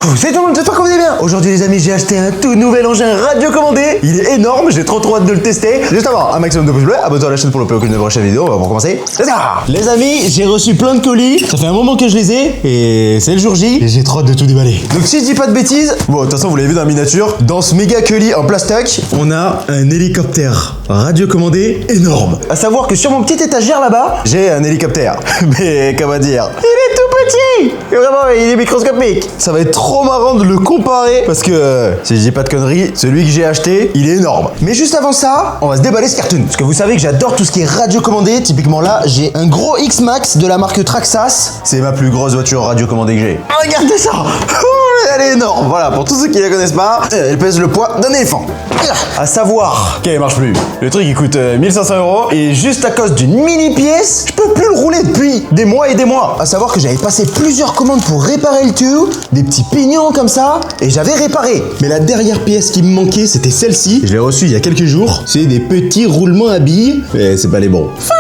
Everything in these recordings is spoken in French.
Salut tout le monde, j'espère que vous allez bien. Aujourd'hui les amis, j'ai acheté un tout nouvel engin radiocommandé. Il est énorme, j'ai trop hâte de le tester. Juste avant, un maximum de pouces bleus, abonne-toi à la chaîne pour ne louper aucune de mes prochaines vidéos. On va commencer. C'est ça. Les amis, j'ai reçu plein de colis. Ça fait un moment que je les ai et c'est le jour J. Et j'ai trop hâte de tout déballer. Donc si je dis pas de bêtises, bon de toute façon vous l'avez vu dans la miniature, dans ce méga colis en plastoc, on a un hélicoptère radiocommandé énorme. À savoir que sur mon petite étagère là-bas, j'ai un hélicoptère. Mais comment dire, il est tout petit. Et vraiment, il est microscopique. Ça va être trop marrant de le comparer parce que, si je dis pas de conneries, celui que j'ai acheté, il est énorme. Mais juste avant ça, on va se déballer ce cartoon. Parce que vous savez que j'adore tout ce qui est radiocommandé. Typiquement là, j'ai un gros X-Max de la marque Traxxas. C'est ma plus grosse voiture radiocommandée que j'ai. Regardez ça. Elle est énorme. Voilà, pour tous ceux qui la connaissent pas, elle pèse le poids d'un éléphant. À savoir qu'elle marche plus. Le truc il coûte 1500 € et juste à cause d'une mini pièce, je peux plus le rouler depuis des mois et des mois. À savoir que j'avais passé plusieurs commandes pour réparer le tout, des petits pignons comme ça, et j'avais réparé. Mais la dernière pièce qui me manquait, c'était celle-ci. Je l'ai reçue il y a quelques jours. C'est des petits roulements à billes, mais c'est pas les bons. Fuck!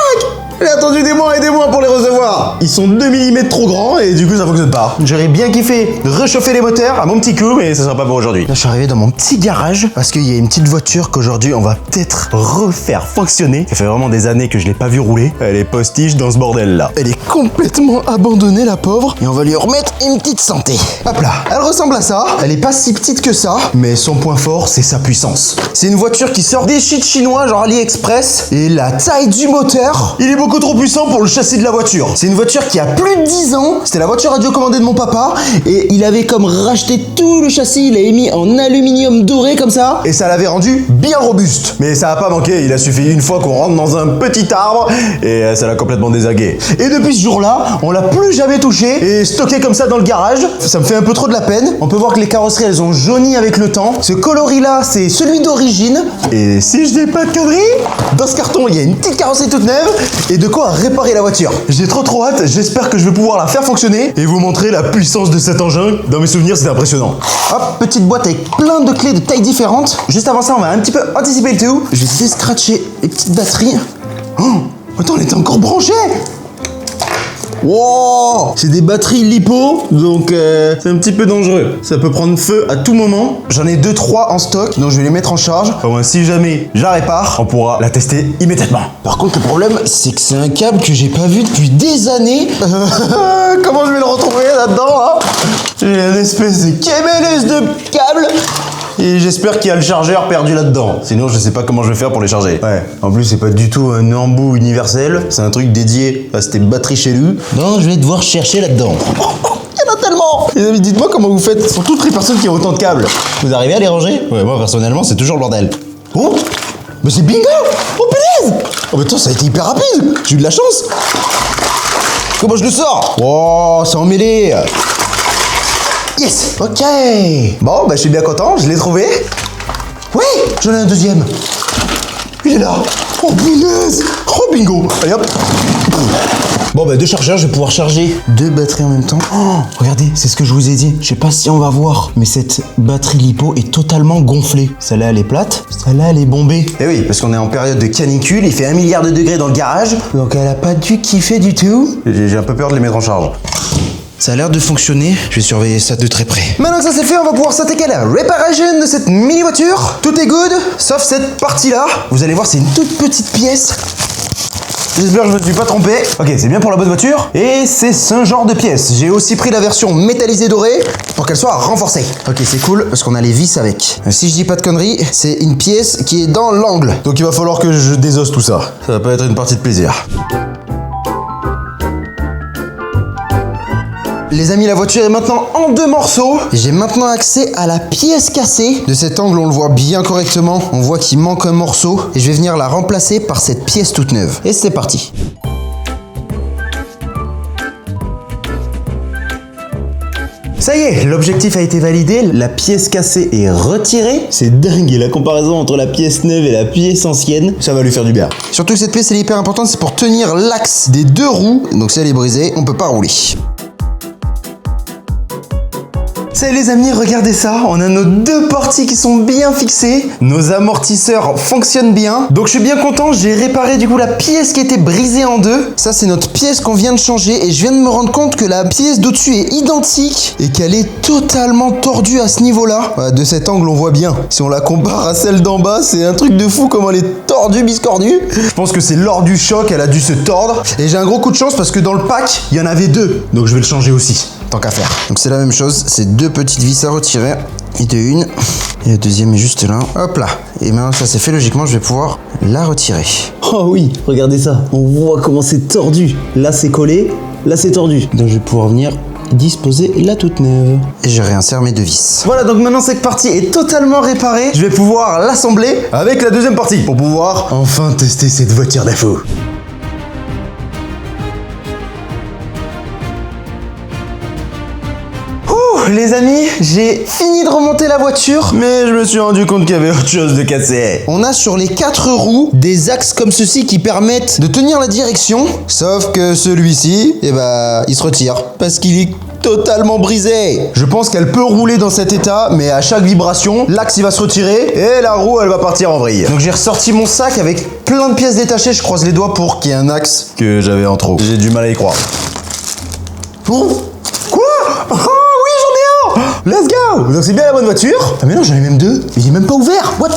J'ai attendu des mois et des mois pour les recevoir. Ils sont 2 mm trop grands et du coup ça fonctionne pas. J'aurais bien kiffé réchauffer les moteurs à mon petit coup, mais ça sera pas pour aujourd'hui. Là je suis arrivé dans mon petit garage parce qu'il y a une petite voiture qu'aujourd'hui on va peut-être refaire fonctionner. Ça fait vraiment des années que je l'ai pas vu rouler. Elle est postiche dans ce bordel là. Elle est complètement abandonnée la pauvre et on va lui remettre une petite santé. Hop là, elle ressemble à ça. Elle est pas si petite que ça, mais son point fort c'est sa puissance. C'est une voiture qui sort des shit chinois genre AliExpress et la taille du moteur, il est beaucoup trop puissant pour le châssis de la voiture. C'est une voiture qui a plus de 10 ans. C'était la voiture radiocommandée de mon papa et il avait comme racheté tout le châssis, il l'a mis en aluminium doré comme ça et ça l'avait rendu bien robuste. Mais ça a pas manqué, il a suffi une fois qu'on rentre dans un petit arbre et ça l'a complètement désagué. Et depuis ce jour-là, on l'a plus jamais touché et stocké comme ça dans le garage. Ça me fait un peu trop de la peine. On peut voir que les carrosseries elles ont jauni avec le temps. Ce coloris là, c'est celui d'origine. Et si je dis pas de conneries, dans ce carton il y a une petite carrosserie toute neuve et de quoi réparer la voiture. J'ai trop hâte, j'espère que je vais pouvoir la faire fonctionner et vous montrer la puissance de cet engin. Dans mes souvenirs, c'était impressionnant. Hop, petite boîte avec plein de clés de tailles différentes. Juste avant ça, on va un petit peu anticiper le tout. Je vais déscratcher les petites batteries. Oh, attends, elle était encore branchée. Wow, c'est des batteries lipo, donc c'est un petit peu dangereux. Ça peut prendre feu à tout moment. J'en ai 2-3 en stock, donc je vais les mettre en charge. Au moins, si jamais je la répare, on pourra la tester immédiatement. Par contre, le problème, c'est que c'est un câble que j'ai pas vu depuis des années. Comment je vais le retrouver là-dedans, hein? J'ai une espèce de kéméleuse de câble. Et j'espère qu'il y a le chargeur perdu là-dedans. Sinon, je sais pas comment je vais faire pour les charger. Ouais. En plus, c'est pas du tout un embout universel. C'est un truc dédié à ces batteries chelues. Donc, je vais devoir chercher là-dedans. Il y en a tellement! Les amis, dites-moi comment vous faites. Surtout toutes les personnes qui ont autant de câbles. Vous arrivez à les ranger? Ouais, moi, personnellement, c'est toujours le bordel. Oh! Mais c'est bingo! Oh, punaise! Oh, mais attends, ça a été hyper rapide! J'ai eu de la chance! Comment je le sors? Oh, c'est emmêlé! Yes! Ok! Bon, bah je suis bien content, je l'ai trouvé. Oui! J'en ai un deuxième. Il est là. Oh, punaise! Oh, bingo! Allez hop! Bon, bah 2 chargeurs, je vais pouvoir charger 2 batteries en même temps. Oh, regardez, c'est ce que je vous ai dit. Je sais pas si on va voir, mais cette batterie lipo est totalement gonflée. Celle-là, elle est plate. Celle-là, elle est bombée. Eh oui, parce qu'on est en période de canicule, il fait 1 milliard de degrés dans le garage. Donc elle a pas dû kiffer du tout. J'ai un peu peur de les mettre en charge. Ça a l'air de fonctionner, je vais surveiller ça de très près. Maintenant que ça c'est fait, on va pouvoir s'attaquer à la réparation de cette mini voiture. Tout est good, sauf cette partie-là. Vous allez voir, c'est une toute petite pièce. J'espère que je ne me suis pas trompé. Ok, c'est bien pour la bonne voiture. Et c'est ce genre de pièce. J'ai aussi pris la version métallisée dorée pour qu'elle soit renforcée. Ok, c'est cool parce qu'on a les vis avec. Si je dis pas de conneries, c'est une pièce qui est dans l'angle. Donc il va falloir que je désosse tout ça. Ça va pas être une partie de plaisir. Les amis, la voiture est maintenant en 2 morceaux. J'ai maintenant accès à la pièce cassée. De cet angle, on le voit bien correctement. On voit qu'il manque un morceau. Et je vais venir la remplacer par cette pièce toute neuve. Et c'est parti. Ça y est, l'objectif a été validé, la pièce cassée est retirée. C'est dingue, la comparaison entre la pièce neuve et la pièce ancienne, ça va lui faire du bien. Surtout que cette pièce elle est hyper importante, c'est pour tenir l'axe des 2 roues. Donc si elle est brisée, on peut pas rouler. Ça les amis, regardez ça. On a nos deux portiques qui sont bien fixés. Nos amortisseurs fonctionnent bien. Donc je suis bien content. J'ai réparé du coup la pièce qui était brisée en deux. Ça c'est notre pièce qu'on vient de changer. Et je viens de me rendre compte que la pièce d'au-dessus est identique. Et qu'elle est totalement tordue à ce niveau-là. Ouais, de cet angle on voit bien. Si on la compare à celle d'en bas, c'est un truc de fou comment elle est tordue, biscordue. Je pense que c'est lors du choc, elle a dû se tordre. Et j'ai un gros coup de chance parce que dans le pack, il y en avait deux. Donc je vais le changer aussi, tant qu'à faire. Donc c'est la même chose, c'est deux petites vis à retirer. Et de une. Et la deuxième est juste là. Hop là. Et maintenant que ça c'est fait, logiquement, je vais pouvoir la retirer. Oh oui, regardez ça. On voit comment c'est tordu. Là c'est collé, là c'est tordu. Donc je vais pouvoir venir disposer la toute neuve. Et je réinsère mes deux vis. Voilà, donc maintenant cette partie est totalement réparée. Je vais pouvoir l'assembler avec la deuxième partie pour pouvoir enfin tester cette voiture d'info. Les amis, j'ai fini de remonter la voiture, mais je me suis rendu compte qu'il y avait autre chose de cassé. On a sur les 4 roues des axes comme ceci qui permettent de tenir la direction, sauf que celui-ci, il se retire parce qu'il est totalement brisé. Je pense qu'elle peut rouler dans cet état, mais à chaque vibration, l'axe il va se retirer et la roue elle va partir en vrille. Donc j'ai ressorti mon sac avec plein de pièces détachées, je croise les doigts pour qu'il y ait un axe que j'avais en trop. J'ai du mal à y croire. Oh, quoi? Let's go! Donc c'est bien la bonne voiture. Ah mais non, j'en ai même deux. Il est même pas ouvert. What?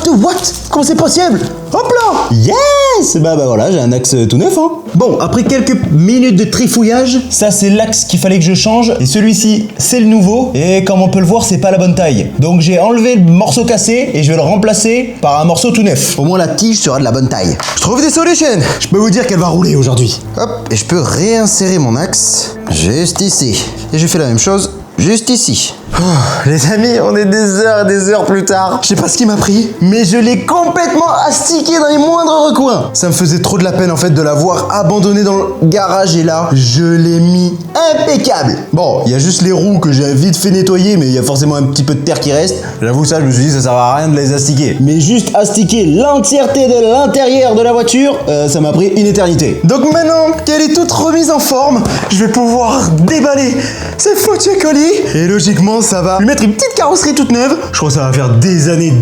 Comment c'est possible? Hop là! Yes! Bah voilà, j'ai un axe tout neuf, hein. Bon, après quelques minutes de trifouillage, ça c'est l'axe qu'il fallait que je change. Et celui-ci, c'est le nouveau. Et comme on peut le voir, c'est pas la bonne taille. Donc j'ai enlevé le morceau cassé et je vais le remplacer par un morceau tout neuf. Au moins la tige sera de la bonne taille. Je trouve des solutions. Je peux vous dire qu'elle va rouler aujourd'hui. Hop, et je peux réinsérer mon axe juste ici. Et je fais la même chose juste ici. Oh, les amis, on est des heures et des heures plus tard. Je sais pas ce qui m'a pris, mais je l'ai complètement astiqué dans les moindres recoins. Ça me faisait trop de la peine en fait de l'avoir abandonné dans le garage et là, je l'ai mis impeccable. Bon, il y a juste les roues que j'ai vite fait nettoyer, mais il y a forcément un petit peu de terre qui reste. J'avoue ça, je me suis dit ça sert à rien de les astiquer. Mais juste astiquer l'entièreté de l'intérieur de la voiture, ça m'a pris une éternité. Donc maintenant qu'elle est toute remise en forme, je vais pouvoir déballer ces foutus colis et logiquement ça va lui mettre une petite carrosserie toute neuve. Je crois que ça va faire des années.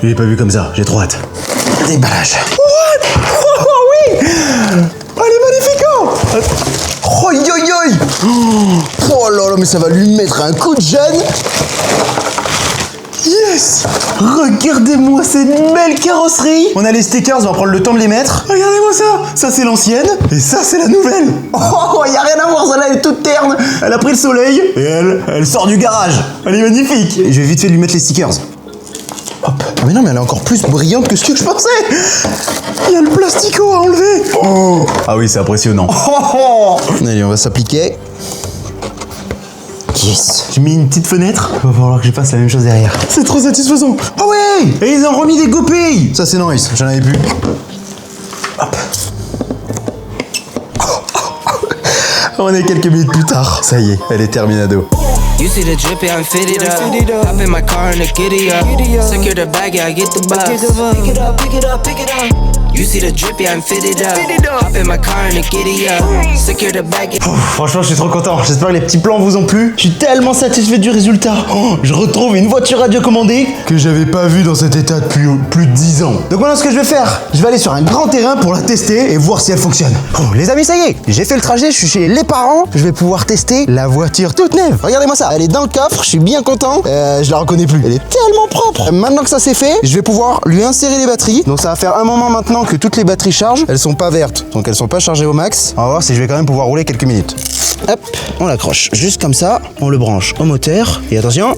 Je l'ai pas vu comme ça, j'ai trop hâte. Déballage. What? Oh oui! Elle est magnifique, hein? Oh yo yo! Oh là là, mais ça va lui mettre un coup de jeune. Yes! Regardez-moi cette belle carrosserie! On a les stickers, on va prendre le temps de les mettre. Regardez-moi ça! Ça c'est l'ancienne et ça c'est la nouvelle. Oh, y a rien à voir, celle-là elle est toute terne. Elle a pris le soleil et elle sort du garage. Elle est magnifique. Et je vais vite fait lui mettre les stickers. Hop. Ah mais non, mais elle est encore plus brillante que ce que je pensais. Il y a le plastico à enlever. Oh. Ah oui, c'est impressionnant. Oh. Allez, on va s'appliquer. Yes. J'ai mis une petite fenêtre. Il va falloir que je fasse la même chose derrière. C'est trop satisfaisant. Ah ouais! Et ils ont remis des goupilles. Ça c'est nice, j'en avais plus. Hop. On est quelques minutes plus tard. Ça y est, elle est terminado. You see the drippy, I'm fitted up. Hop in my car and the giddy up. Secure the bag, yeah, I get the bus. Pick it up, pick it up, pick it up. You see the drippy, I'm fitted up. Hop in my car and the giddy up. Secure the bag. Franchement, je suis trop content. J'espère que les petits plans vous ont plu. Je suis tellement satisfait du résultat. Oh, je retrouve une voiture radiocommandée que j'avais pas vue dans cet état depuis plus de 10 ans. Donc maintenant, ce que je vais faire, je vais aller sur un grand terrain pour la tester et voir si elle fonctionne. Oh, les amis, ça y est, j'ai fait le trajet. Je suis chez les parents. Je vais pouvoir tester la voiture toute neuve. Regardez-moi ça. Elle est dans le coffre. Je suis bien content. Je la reconnais plus. Elle est tellement propre. Maintenant que ça c'est fait, je vais pouvoir lui insérer les batteries. Donc ça va faire un moment maintenant que toutes les batteries chargent. Elles sont pas vertes, donc elles sont pas chargées au max. On va voir si je vais quand même pouvoir rouler quelques minutes. Hop, on l'accroche juste comme ça. On le branche au moteur. Et attention.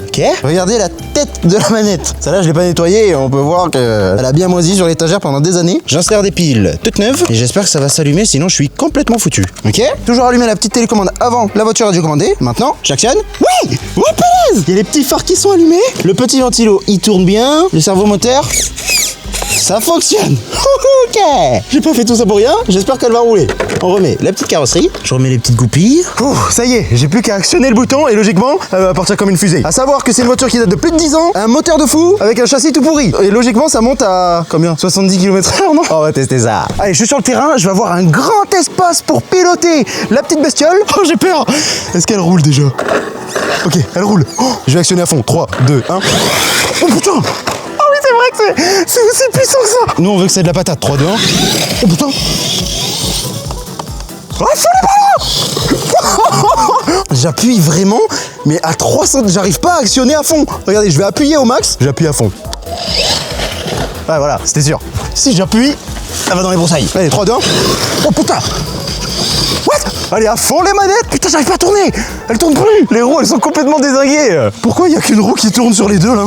Ok. Regardez la tête de la manette. Celle-là, je l'ai pas nettoyée et on peut voir qu'elle a bien moisi sur l'étagère pendant des années. J'insère des piles toutes neuves et j'espère que ça va s'allumer, sinon je suis complètement foutu. Ok. Toujours allumer la petite télécommande avant la voiture radiocommandée. Maintenant, j'actionne. Oui. Oh punaise. Il y a les petits phares qui sont allumés. Le petit ventilo, il tourne bien. Le servomoteur. ça fonctionne. Ok. J'ai pas fait tout ça pour rien, j'espère qu'elle va rouler. On remet la petite carrosserie, je remets les petites goupilles. Ça y est, j'ai plus qu'à actionner le bouton et logiquement, elle va partir comme une fusée. À savoir que c'est une voiture qui date de plus de 10 ans, un moteur de fou, avec un châssis tout pourri. Et logiquement, ça monte à combien? 70 km/h, non? On va tester ça. Allez, je suis sur le terrain, je vais avoir un grand espace pour piloter la petite bestiole. Oh, j'ai peur. Est-ce qu'elle roule déjà? Ok, elle roule. Oh, je vais actionner à fond. 3, 2, 1. Oh putain! Ah oui, c'est vrai que c'est aussi puissant que ça! Nous, on veut que c'est de la patate. 3, 2, 1. Oh putain! Oh, j'appuie vraiment, mais à 300, j'arrive pas à actionner à fond. Regardez, je vais appuyer au max, j'appuie à fond. Ouais, voilà, c'était sûr. Si j'appuie, elle va dans les broussailles. Allez, 3, 2, 1. Oh putain! What? Allez, à fond les manettes! Putain, j'arrive pas à tourner! Elle tourne plus! Les roues, elles sont complètement dézinguées! Pourquoi il y a qu'une roue qui tourne sur les deux, là?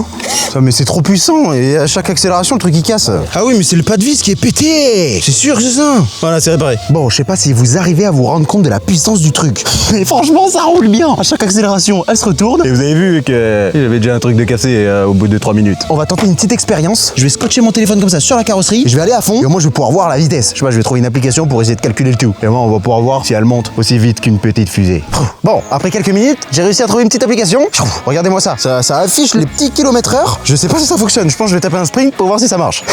Ça, mais c'est trop puissant, et à chaque accélération, le truc, il casse. Ah oui, mais c'est le pas de vis qui est pété! C'est sûr que c'est ça! Voilà, c'est réparé. Bon, je sais pas si vous arrivez à vous rendre compte de la puissance du truc. Mais franchement, ça roule bien! À chaque accélération, elle se retourne. Et vous avez vu que j'avais déjà un truc de cassé au bout de 3 minutes. On va tenter une petite expérience. Je vais scotcher mon téléphone comme ça sur la carrosserie. Je vais aller à fond, et au moins, je vais pouvoir voir la vitesse. Je sais pas, je vais trouver une application pour essayer de calculer le tout. Et au moins, on va pouvoir voir si elle monte aussi vite qu'une petite fusée. Bon, après quelques minutes, j'ai réussi à trouver une petite application. Regardez-moi ça. Ça affiche les petits kilomètres/heure. Je sais pas si ça fonctionne. Je pense que je vais taper un sprint pour voir si ça marche.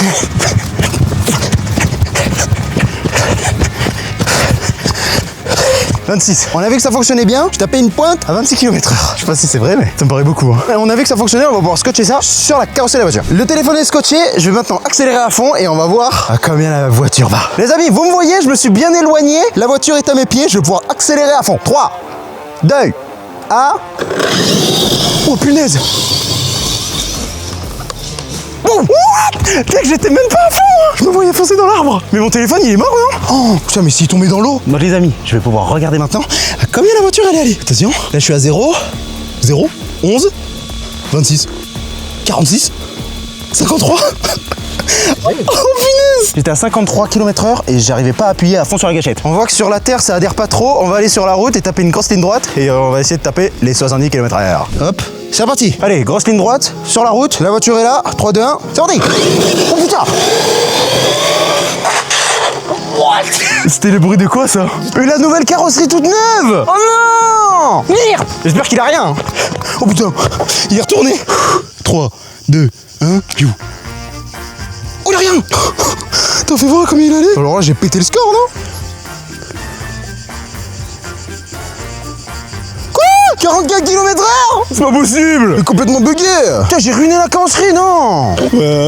26. On a vu que ça fonctionnait bien. Je tapais une pointe à 26 km/h. Je sais pas si c'est vrai, mais ça me paraît beaucoup. Hein. On a vu que ça fonctionnait. On va pouvoir scotcher ça sur la carrosserie de la voiture. Le téléphone est scotché. Je vais maintenant accélérer à fond et on va voir à combien la voiture va. Les amis, vous me voyez, je me suis bien éloigné. La voiture est à mes pieds. Je vais pouvoir accélérer à fond. 3, 2, 1. Oh punaise. Oh, what? Dès que j'étais même pas à fond, hein. Je me voyais foncer dans l'arbre. Mais mon téléphone il est mort, non? Oh putain, mais s'il tombait dans l'eau. Bon les amis, je vais pouvoir regarder maintenant à combien la voiture elle est allée. Attention, là je suis à 0, 0, 11, 26, 46, 53. Oh punaise! J'étais à 53 km/h et j'arrivais pas à appuyer à fond sur la gâchette. On voit que sur la terre ça adhère pas trop. On va aller sur la route et taper une grosse ligne droite et on va essayer de taper les 70 km/h. Hop, c'est reparti. Allez, grosse ligne droite sur la route. La voiture est là. 3, 2, 1, c'est parti. Oh putain! What? C'était le bruit de quoi ça? Et la nouvelle carrosserie toute neuve! Oh non! Merde! J'espère qu'il a rien. Oh putain! Il est retourné. 3, 2, 1, you. Oh, il a rien! T'en fais voir comment il allait? Alors là, j'ai pété le score, non? Quoi? 44 km/h? C'est pas possible! C'est complètement bugué! Putain, j'ai ruiné la carrosserie, non?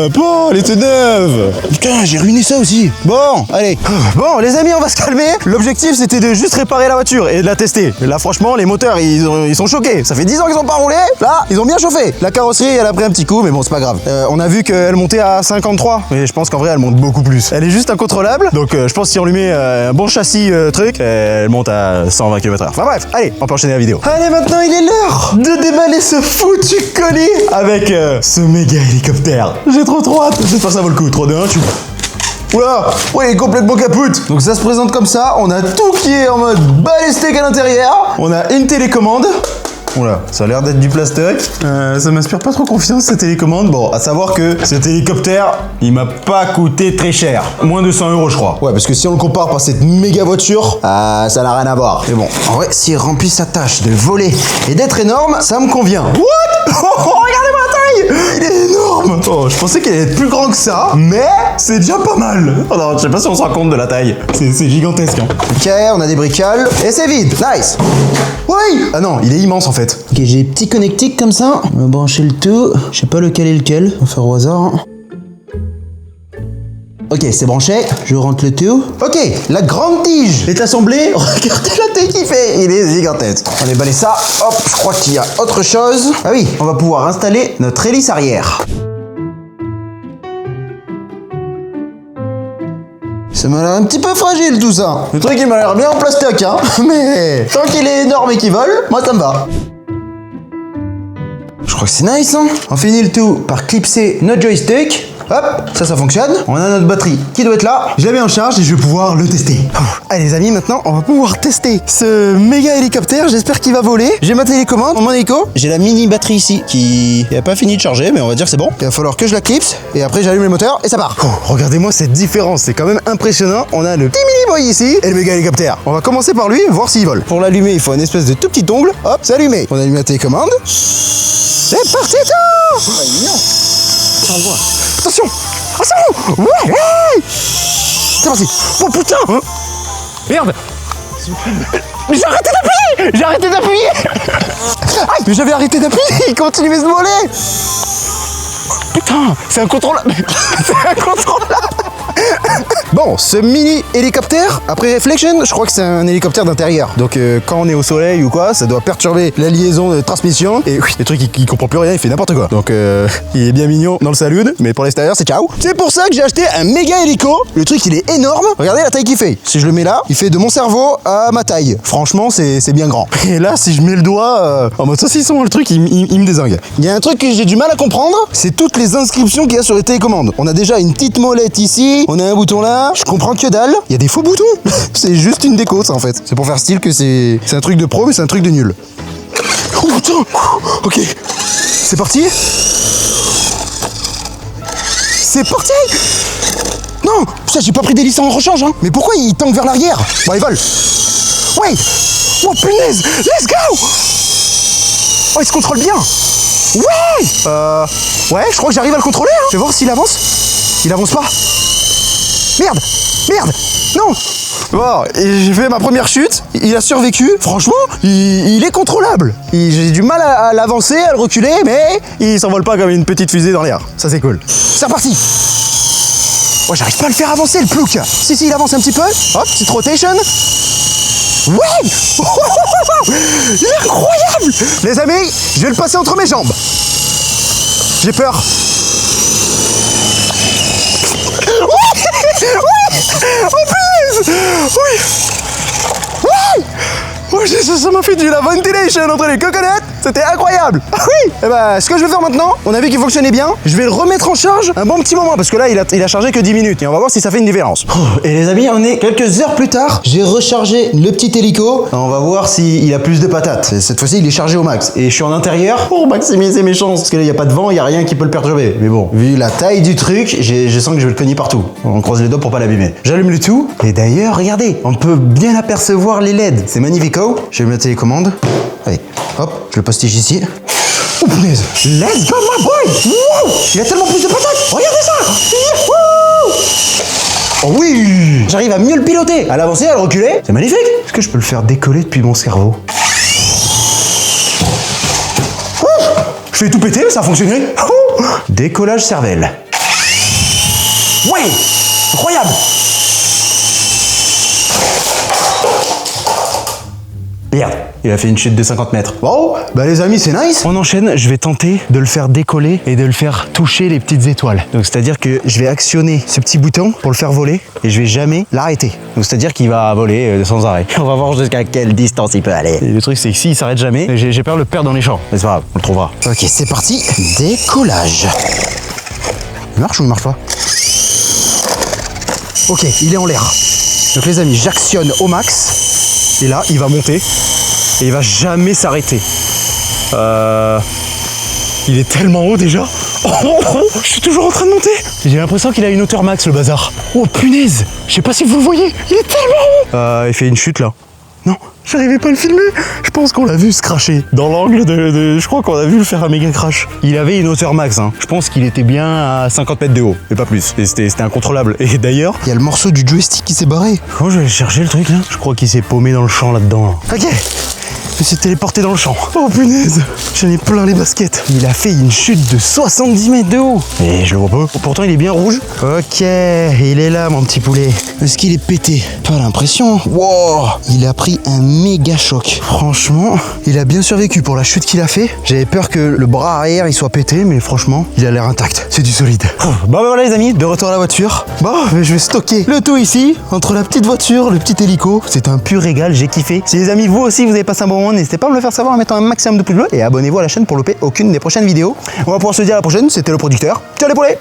Pas, elle était neuve! Putain, j'ai ruiné ça aussi! Bon, allez! Bon, les amis, on va se calmer! L'objectif, c'était de juste réparer la voiture et de la tester. Là, franchement, les moteurs, ils sont choqués. Ça fait 10 ans qu'ils ont pas roulé. Là, ils ont bien chauffé. La carrosserie, elle a pris un petit coup, mais bon, c'est pas grave. On a vu qu'elle montait à 53, mais je pense qu'en vrai, elle monte beaucoup plus. Elle est juste incontrôlable, donc je pense que si on lui met un bon châssis truc, elle monte à 120 km/h. Enfin bref, allez, on peut enchaîner la vidéo. Allez, maintenant, il est l'heure de déballer ce foutu colis avec ce méga hélicoptère. J'ai trop hâte. J'espère que ça vaut le coup. 3, 2, 1, tu... Oula, ouais, il est complètement capoute. Donc ça se présente comme ça. On a tout qui est en mode balistique à l'intérieur. On a une télécommande. Oula, ça a l'air d'être du plastoc. Ça m'inspire pas trop confiance cette télécommande. Bon, à savoir que cet hélicoptère, il m'a pas coûté très cher. Moins de 100 € je crois. Ouais, parce que si on le compare par cette méga voiture, ça n'a rien à voir. Mais bon, en vrai, s'il remplit sa tâche de voler et d'être énorme, ça me convient. What? Oh, regardez-moi la taille! Il est énorme! Oh, je pensais qu'il allait être plus grand que ça, mais c'est déjà pas mal. Oh non, je sais pas si on se rend compte de la taille. C'est gigantesque, hein. Ok, on a des bricoles. Et c'est vide. Nice! Oui! Ah non, il est immense en fait. Ok, j'ai des petits connectiques comme ça. On va brancher le tout. Je sais pas lequel est lequel. On va faire au hasard. Ok, c'est branché. Je rentre le tout. Ok, la grande tige est assemblée. Regardez la taille qu'il fait. Il est gigantesque. On va déballer ça. Hop, je crois qu'il y a autre chose. Ah oui, on va pouvoir installer notre hélice arrière. Ça m'a l'air un petit peu fragile tout ça. Le truc il m'a l'air bien en plastique, hein. Mais tant qu'il est énorme et qu'il vole, moi ça me va. Je crois que c'est nice, hein. On finit le tout par clipser notre joystick. Hop, ça fonctionne. On a notre batterie qui doit être là. Je la mets en charge et je vais pouvoir le tester. Allez les amis, maintenant on va pouvoir tester ce méga hélicoptère. J'espère qu'il va voler. J'ai ma télécommande, mon hélico. J'ai la mini batterie ici qui n'a pas fini de charger, mais on va dire c'est bon. Il va falloir que je la clipse et après j'allume le moteur et ça part. Regardez-moi cette différence, c'est quand même impressionnant. On a le petit mini boy ici et le méga hélicoptère. On va commencer par lui, voir s'il vole. Pour l'allumer, il faut une espèce de tout petit ongle. Hop, c'est allumé. On allume la télécommande. C'est parti tout. Attention. Oh c'est bon. Ouais. C'est parti. Oh putain. Merde. Mais j'ai arrêté d'appuyer. Aïe, mais j'avais arrêté d'appuyer. Il continuait de voler. Putain, c'est incontrôlable. C'est incontrôlable. Bon, ce mini hélicoptère, après Reflection, je crois que c'est un hélicoptère d'intérieur. Donc quand on est au soleil ou quoi, ça doit perturber la liaison de transmission. Et oui, le truc il comprend plus rien, il fait n'importe quoi. Donc il est bien mignon dans le saloon, mais pour l'extérieur c'est ciao. C'est pour ça que j'ai acheté un méga hélico. Le truc il est énorme. Regardez la taille qu'il fait. Si je le mets là, il fait de mon cerveau à ma taille. Franchement, c'est bien grand. Et là, si je mets le doigt en mode saucisson, le truc il me dézingue. Il y a un truc que j'ai du mal à comprendre, c'est toutes les inscriptions qu'il y a sur les télécommandes. On a déjà une petite molette ici, on a un bouton là. Je comprends que dalle, il y a des faux boutons. C'est juste une déco ça en fait. C'est pour faire style que c'est un truc de pro mais c'est un truc de nul. Oh putain. Ok. C'est parti. C'est parti. Non. Putain, j'ai pas pris d'hélice en rechange hein. Mais pourquoi il tangue vers l'arrière? Bon, il vole. Ouais. Oh punaise. Let's go. Oh, il se contrôle bien. Ouais. Ouais, je crois que j'arrive à le contrôler hein. Je vais voir s'il avance. Il avance pas. Merde. Non. Bon, j'ai fait ma première chute, il a survécu. Franchement, il est contrôlable. J'ai du mal à l'avancer, à le reculer, mais il s'envole pas comme une petite fusée dans l'air. Ça c'est cool. C'est reparti. Oh, j'arrive pas à le faire avancer le plouc. Si, il avance un petit peu. Hop, petite rotation. Ouais. Il est incroyable. Les amis, je vais le passer entre mes jambes. J'ai peur. Oh punaise. Oui. Ouais. Ça m'a fait du la ventilation entre les coconuts. C'était incroyable. Ah oui. Et bah ce que je vais faire maintenant, on a vu qu'il fonctionnait bien. Je vais le remettre en charge un bon petit moment parce que là il a chargé que 10 minutes et on va voir si ça fait une différence. Et les amis, on est quelques heures plus tard. J'ai rechargé le petit hélico. On va voir s'il a plus de patates. Cette fois-ci il est chargé au max. Et je suis en intérieur pour maximiser mes chances. Parce que là il n'y a pas de vent, il n'y a rien qui peut le perturber. Mais bon, vu la taille du truc, je sens que je vais le cogner partout. On croise les doigts pour pas l'abîmer. J'allume le tout. Et d'ailleurs, regardez, on peut bien apercevoir les LED. C'est magnifique. Je vais mettre la télécommande. Allez, hop, je le postige ici. Oh punaise. Let's go my boy. Wow. Il a tellement plus de patates. Regardez ça. Youhou. Oh oui. J'arrive à mieux le piloter, à l'avancer, à le reculer. C'est magnifique. Est-ce que je peux le faire décoller depuis mon cerveau? Je fais tout péter, ça a fonctionné. Décollage cervelle. Ouais. Incroyable. Merde, il a fait une chute de 50 mètres. Bon, bah les amis, c'est nice. On enchaîne, je vais tenter de le faire décoller et de le faire toucher les petites étoiles. Donc c'est-à-dire que je vais actionner ce petit bouton pour le faire voler et je vais jamais l'arrêter. Donc c'est-à-dire qu'il va voler sans arrêt. On va voir jusqu'à quelle distance il peut aller. Et le truc c'est que s'il s'arrête jamais, j'ai peur de le perdre dans les champs. Mais c'est pas grave, on le trouvera. Ok, c'est parti. Décollage. Il marche ou il marche pas? Ok, il est en l'air. Donc les amis, j'actionne au max. Et là, il va monter et il va jamais s'arrêter. Il est tellement haut déjà. Je suis toujours en train de monter. J'ai l'impression qu'il a une hauteur max, le bazar. Oh punaise. Je sais pas si vous le voyez. Il est tellement haut. Il fait une chute là. Non, j'arrivais pas à le filmer. Je pense qu'on l'a vu se cracher. Dans l'angle je crois qu'on a vu le faire un méga crash. Il avait une hauteur max. Hein. Je pense qu'il était bien à 50 mètres de haut. Et pas plus. Et c'était incontrôlable. Et d'ailleurs, il y a le morceau du joystick qui s'est barré. Comment je vais aller chercher le truc là? Je crois qu'il s'est paumé dans le champ là-dedans. Là. Ok. Il s'est téléporté dans le champ. Oh punaise, j'en ai plein les baskets. Il a fait une chute de 70 mètres de haut. Et je le vois pas. Pourtant il est bien rouge. Ok, il est là mon petit poulet. Est-ce qu'il est pété? Pas l'impression. Wow, il a pris un méga choc. Franchement, il a bien survécu pour la chute qu'il a fait. J'avais peur que le bras arrière il soit pété, mais franchement, il a l'air intact. C'est du solide. Bon bah voilà les amis, de retour à la voiture. Bon, je vais stocker le tout ici, entre la petite voiture, le petit hélico. C'est un pur régal, j'ai kiffé. Si les amis, vous aussi, vous avez passé un bon moment, n'hésitez pas à me le faire savoir en mettant un maximum de pouces bleus et abonnez-vous à la chaîne pour louper aucune des prochaines vidéos. On va pouvoir se dire à la prochaine, c'était le producteur. Ciao les poulets.